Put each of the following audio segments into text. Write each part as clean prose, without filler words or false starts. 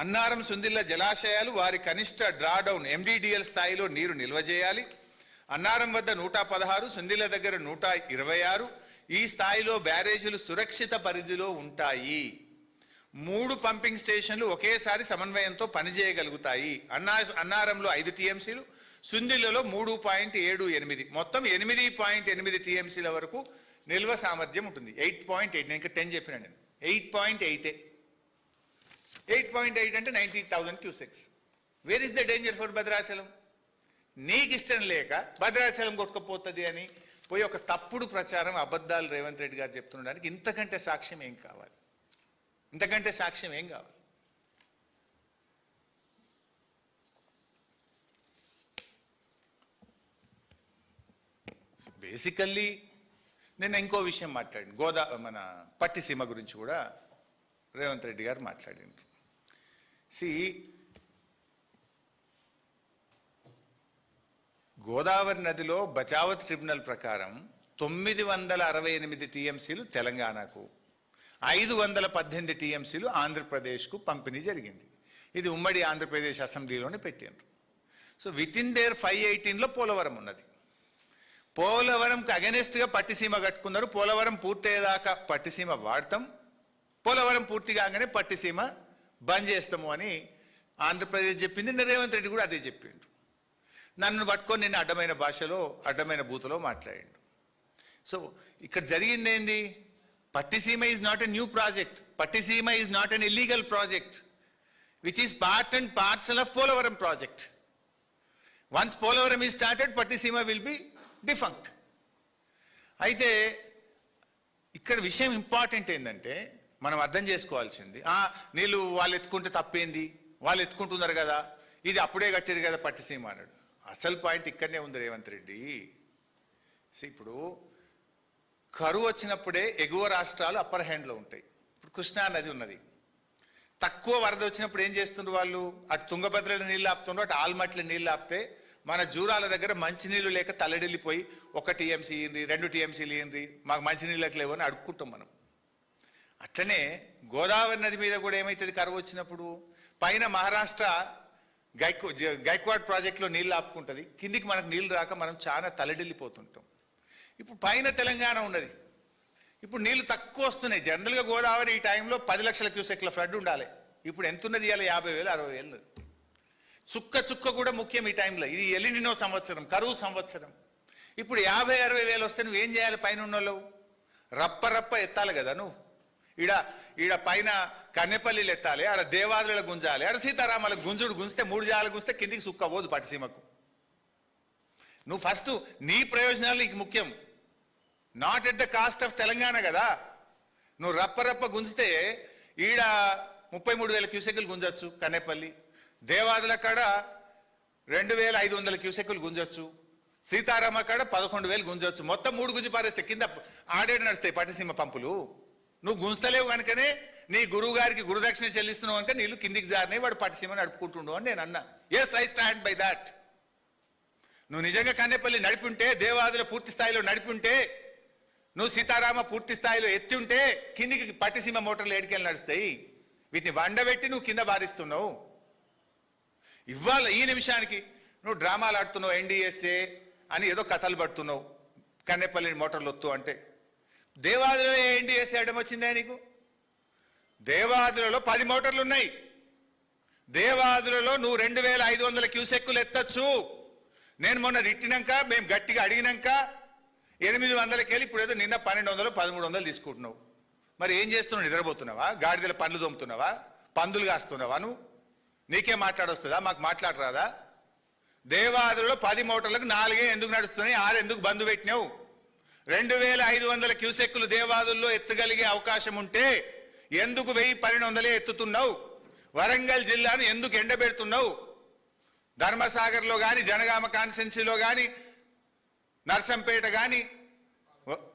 అన్నారం సుందిళ్ల జలాశయాలు వారి కనిష్ట drawdown MDDL స్థాయిలో నీరు నిల్వ చేయాలి. అన్నారం వద్ద 116, సుందిళ్ల దగ్గర 126 ఈ స్థాయిలో బ్యారేజీలు సురక్షిత పరిధిలో ఉంటాయి. 3 పంపింగ్ స్టేషన్లు ఒకేసారి సమన్వయంతో పనిచేయగలుగుతాయి. అన్నారంలో 5 టీఎంసీలు, సుందిళ్లలో 3.78 మొత్తం 8.8 టీఎంసీల వరకు నిల్వ సామర్థ్యం ఉంటుంది. 8.8 నేను ఇంకా 10 చెప్పినా నేను 8.8 అంటే 90,000 cusecs. Where is the danger for Bhadrachalam? నీకు ఇష్టం లేక భద్రాచలం కొట్టుకుపోతుంది అని పోయి ఒక తప్పుడు ప్రచారం, అబద్ధాలు రేవంత్ రెడ్డి గారు చెప్తుండడానికి ఇంతకంటే సాక్ష్యం ఏం కావాలి? ఇంతకంటే సాక్ష్యం ఏం కావాలి? బేసికల్లీ నేను ఇంకో విషయం మాట్లాడాను, మన పట్టిసీమ గురించి కూడా రేవంత్ రెడ్డి గారు మాట్లాడినారు. గోదావరి నదిలో బచావత్ ట్రిబ్యునల్ ప్రకారం 968 టీఎంసీలు తెలంగాణకు, 518 టీఎంసీలు ఆంధ్రప్రదేశ్కు పంపిణీ జరిగింది. ఇది ఉమ్మడి ఆంధ్రప్రదేశ్ అసెంబ్లీలోనే పెట్టారు. సో విత్ ఇన్ దేర్ 518లో పోలవరం ఉన్నది. పోలవరంకి అగెనెస్ట్గా పట్టిసీమ కట్టుకున్నారు. పోలవరం పూర్తయ్యేదాకా పట్టిసీమ వాడతాం, పోలవరం పూర్తి కాగానే పట్టిసీమ బంద్ చేస్తాము అని ఆంధ్రప్రదేశ్ చెప్పింది. రేవంత్ రెడ్డి కూడా అదే చెప్పిండు. నన్ను పట్టుకొని నేను అడ్డమైన భాషలో, అడ్డమైన బూతులో మాట్లాడిండు. సో ఇక్కడ జరిగింది ఏంది? Pattiseema is not a new project. Pattiseema is not an illegal project which is part and parcel of Polavaram project. Once Polavaram is started, Pattiseema will be defunct. అయితే ఇక్కడ విషయం ఇంపార్టెంట్ ఏంటంటే మనం అర్థం చేసుకోవాల్సింది, నీళ్ళు వాళ్ళు ఎత్తుకుంటే తప్పేంది, వాళ్ళు ఎత్తుకుంటున్నారు కదా, ఇది అప్పుడే కట్టారు కదా పట్టిసీమ అన్నాడు. అసలు పాయింట్ ఇక్కడనే ఉంది రేవంత్ రెడ్డి. ఇప్పుడు కరువు వచ్చినప్పుడే ఎగువ రాష్ట్రాలు అప్పర్ హ్యాండ్లో ఉంటాయి. ఇప్పుడు కృష్ణా నది ఉన్నది, తక్కువ వరద వచ్చినప్పుడు ఏం చేస్తుండ్రు వాళ్ళు? అటు తుంగభద్రలో నీళ్ళు ఆపుతుండ్రు, అటు ఆల్మట్ల నీళ్ళు ఆపితే మన జూరాల దగ్గర మంచినీళ్ళు లేక తల్లడిల్లిపోయి 1 టీఎంసీ ఇయ్యండి, 2 టీఎంసీలు ఇయ్యండి, మాకు మంచినీళ్ళకి లేవు అని అడుక్కుంటాం మనం. అట్లనే గోదావరి నది మీద కూడా ఏమవుతుంది కరువు వచ్చినప్పుడు? పైన మహారాష్ట్ర గైక్వాడ్ ప్రాజెక్టులో నీళ్ళు ఆపుకుంటుంది, కిందికి మనకు నీళ్ళు రాక మనం చాలా తలడిల్లిపోతుంటాం. ఇప్పుడు పైన తెలంగాణ ఉన్నది, ఇప్పుడు నీళ్ళు తక్కువ వస్తున్నాయి. జనరల్గా గోదావరి ఈ టైంలో 10 లక్షల క్యూసెక్ల ఫ్లడ్ ఉండాలి. ఇప్పుడు ఎంత ఉన్నది? ఇవాళ 50,000 60,000. చుక్క కూడా ముఖ్యం ఈ టైంలో. ఇది ఎలినినో సంవత్సరం, కరువు సంవత్సరం. ఇప్పుడు 50,000-60,000 వస్తే నువ్వేం చేయాలి? పైన ఉన్నోళ్ళు రప్ప ఎత్తాలి కదా. నువ్వు ఈడ పైన కన్నెపల్లిలు ఎత్తాలి, ఆడ దేవాదుల గుంజాలి, ఆడ సీతారామాల గుంజితే 3 జాలు గుంజితే కిందికి సుక్క పోదు పట్టిసీమకు. నువ్వు ఫస్ట్ నీ ప్రయోజనాలు నీకు ముఖ్యం, not at the cost of Telangana కదా. నువ్వు రప్ప గుంజితే ఈడ 33,000 క్యూసెక్కులు గుంజొచ్చు కన్నెపల్లి, దేవాదుల కాడ 2,500 క్యూసెక్కులు గుంజొచ్చు, సీతారామ కాడ 11,000 గుంజొచ్చు. మొత్తం 3 గుంజి పారేస్తే కింద ఆడేడు నడుస్తాయి పట్టిసీమ పంపులు. నువ్వు గుంజతలేవు కనుకనే నీ గురువు గారికి గురుదక్షిణ చెల్లిస్తున్నావు కనుక నీళ్ళు కిందికి జారినాయి, వాడు పట్టిసీమ నడుపుకుంటుండు అని నేను అన్నా. Yes, I stand by that. నువ్వు నిజంగా కన్నెపల్లి నడిపుంటే, దేవాదుల పూర్తి స్థాయిలో నడిపుంటే, నువ్వు సీతారామ పూర్తి స్థాయిలో ఎత్తి ఉంటే కిందికి పట్టిసీమ మోటార్లు ఏడికెళ్ళి నడుస్తాయి. వీటిని వండబెట్టి నువ్వు కింద బారిస్తున్నావు. ఇవాళ ఈ నిమిషానికి నువ్వు డ్రామాలు ఆడుతున్నావు, ఎన్డీఎస్ఏ అని ఏదో కథలు పడుతున్నావు. కన్నెపల్లి మోటార్లు వత్తు అంటే దేవాదులలో ఎన్డీఎస్ఏ అడ్డం వచ్చిందే నీకు? దేవాదులలో 10 మోటార్లు ఉన్నాయి. దేవాదులలో నువ్వు 2,500 క్యూసెక్కులు ఎత్తచ్చు. నేను మొన్న తిట్టినాక, మేము గట్టిగా అడిగినాక 800 వెళ్ళి ఇప్పుడు ఏదో నిన్న 1,200 1,300 తీసుకుంటున్నావు. మరి ఏం చేస్తున్నావు? నిద్రపోతున్నావా? గాడిదల పండ్లు దొమ్ముతున్నావా? పందులు కాస్తున్నావా? నువ్వు నీకేం మాట్లాడొస్తుందా? మాకు మాట్లాడరాదా? దేవాదులలో 10 మోటార్లకు 4 ఎందుకు నడుస్తున్నాయి, 6 ఎందుకు బంద్ పెట్టినావు? 2,500 క్యూసెక్కులు దేవాదుల్లో ఎత్తగలిగే అవకాశం ఉంటే ఎందుకు 1,000-1,200 ఎత్తుతున్నావు? వరంగల్ జిల్లాను ఎందుకు ఎండబెడుతున్నావు? ధర్మసాగర్లో కానీ, జనగామ కాన్స్టెన్సీలో కానీ, నర్సంపేట కానీ,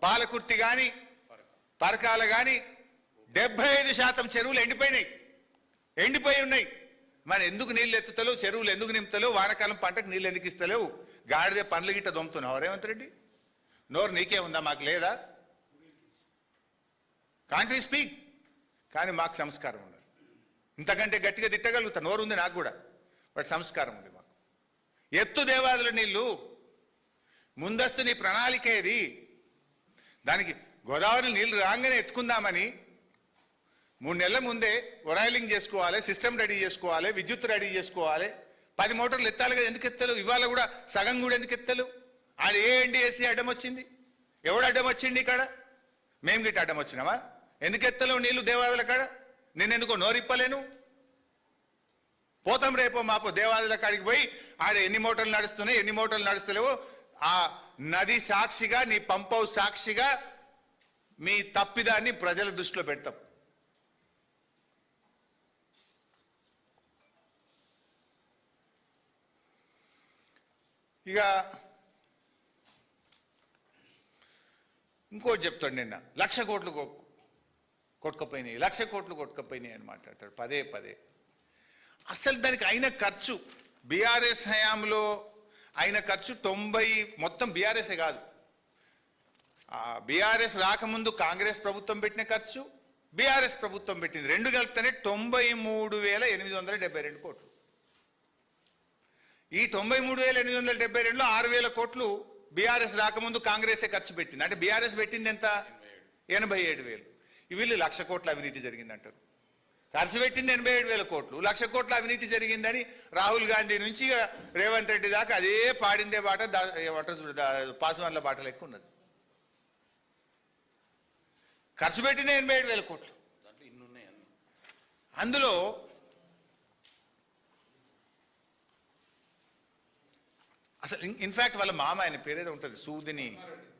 పాలకుర్తి కానీ, పరకాల కానీ 75% చెరువులు ఎండిపోయి ఉన్నాయి. మరి ఎందుకు నీళ్ళు ఎత్తుతలేవు? చెరువులు ఎందుకు నింపుతలేవు? వానాకాలం పంటకు నీళ్ళు ఎందుకు ఇస్తలేవు? గాడిదే పండ్లు గిట్ట దొమ్ముతున్నావు రేవంత్ రెడ్డి. నోరు నీకే ఉందా? మాకు లేదా? Can't we speak? కానీ మాకు సంస్కారం ఉండదు. ఇంతకంటే గట్టిగా తిట్టగలుగుతా, నోరు ఉంది నాకు కూడా, బట్ సంస్కారం ఉంది మాకు. ఎత్తు దేవాదుల నీళ్లు, ముందస్తు నీ ప్రణాళిక ఏది? దానికి గోదావరి నీళ్లు రాగానే ఎత్తుకుందామని 3 నెలల ముందే ఒరాయిలింగ్ చేసుకోవాలి, సిస్టమ్ రెడీ చేసుకోవాలి, విద్యుత్ రెడీ చేసుకోవాలి, 10 మోటార్లు ఎత్తాలి కదా, ఎందుకు ఎత్తలు? ఇవాళ కూడా సగం కూడా ఎందుకు ఎత్తలు? ఆడ ఏఎన్డిఎస్సి అడ్డం వచ్చింది, ఎవడు అడ్డం వచ్చింది? ఇక్కడ మేము గిట్ట అడ్డం వచ్చినావా? ఎందుకు ఎత్తలేవు నీళ్లు దేవాదుల కాడ? నేనెందుకో నోరిప్పలేను? పోతాం రేపో మాపో దేవాదుల కాడికి పోయి ఆడ ఎన్ని మోటార్లు నడుస్తున్నాయి, ఎన్ని మోటార్లు నడుస్తలేవో ఆ నది సాక్షిగా, నీ పంప్ హౌస్ సాక్షిగా మీ తప్పిదాన్ని ప్రజల దృష్టిలో పెడతాం. ఇక ఇంకోటి చెప్తాడు, నిన్న 1,00,000 కోట్లు కొట్టుకపోయినాయి, 1,00,000 కోట్లు కొట్టుకపోయినాయి అని మాట్లాడతాడు పదే పదే. అసలు దానికి అయిన ఖర్చు, బీఆర్ఎస్ హయాంలో అయిన ఖర్చు 90, మొత్తం బీఆర్ఎస్ఏ కాదు, బీఆర్ఎస్ రాకముందు కాంగ్రెస్ ప్రభుత్వం పెట్టిన ఖర్చు, బీఆర్ఎస్ ప్రభుత్వం పెట్టింది, 2 కలిపితేనే 93,872 కోట్లు. ఈ 93,872లో 6,000 కోట్లు బీఆర్ఎస్ రాకముందు కాంగ్రెసే ఖర్చు పెట్టింది. అంటే బీఆర్ఎస్ పెట్టింది ఎంత? 87,000. వీళ్ళు 1,00,000 కోట్ల అవినీతి జరిగిందంటారు. ఖర్చు పెట్టింది 87,000 కోట్లు, 1,00,000 కోట్ల అవినీతి జరిగిందని రాహుల్ గాంధీ నుంచి రేవంత్ రెడ్డి దాకా అదే పాడిందే బాట, పాస్వాన్ల బాట లెక్క ఉన్నది. ఖర్చు పెట్టింది 87,000 కోట్లు. అందులో అసలు ఇన్ఫాక్ట్ వాళ్ళ మామ, ఆయన పేరేదో ఉంటుంది, సూదిని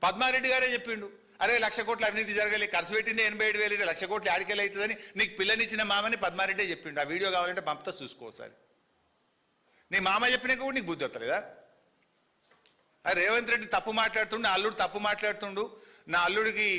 పద్మారెడ్డి గారే చెప్పిండు, అరే 1,00,000 కోట్ల అవినీతి జరగాలి, ఖర్చు పెట్టింది 87,000, ఇది 1,00,000 కోట్లు ఆడికెళ్ళి అవుతుందని నీకు పిల్లనిచ్చిన మామని పద్మారెడ్డే చెప్పిండు. ఆ వీడియో కావాలంటే పంపుతా చూసుకోసారి. నీ మామ చెప్పినాక కూడా నీకు బుద్ధి వస్తలేదా? రేవంత్ రెడ్డి తప్పు మాట్లాడుతుండు, నా అల్లుడు తప్పు మాట్లాడుతుండు, నా అల్లుడికి